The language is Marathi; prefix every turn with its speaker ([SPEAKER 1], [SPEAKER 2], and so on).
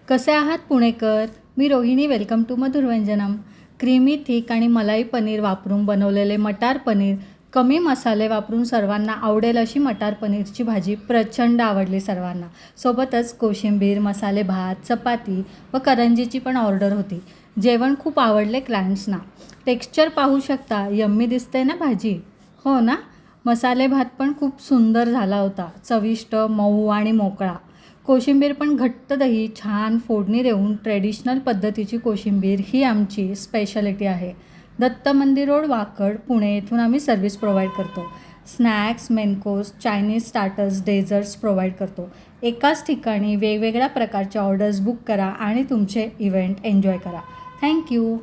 [SPEAKER 1] कसे आहात पुणेकर? मी Rohini. Welcome to Madhuravyanjanam. Creamy thick आणि मलाई पनीर वापरून बनवलेले मटार पनीर, कमी मसाले वापरून सर्वांना आवडेल अशी मटार पनीरची भाजी प्रचंड आवडली सर्वांना. सोबतच कोशिंबीर, मसाले भात, चपाती व करंजीची पण ऑर्डर होती. जेवण खूप आवडले क्लायंट्सना. टेक्स्चर पाहू शकता, यम्मी दिसते ना भाजी? हो ना. मसाले भात पण खूप सुंदर झाला होता, चविष्ट, मऊ आणि मोकळा. कोशिंबीर पण घट्ट दही, छान फोडणी देऊन ट्रेडिशनल पद्धतीची कोशिंबीर ही आमची स्पेशालिटी आहे. दत्त मंदिर रोड, वाकड, पुणे येथून आम्ही सर्व्हिस प्रोव्हाइड करतो. Snacks, main course, Chinese starters, desserts provide करतो. एकाच ठिकाणी वेगवेगळ्या प्रकारचे ऑर्डर्स बुक करा आणि तुमचे इव्हेंट एन्जॉय करा. थँक्यू.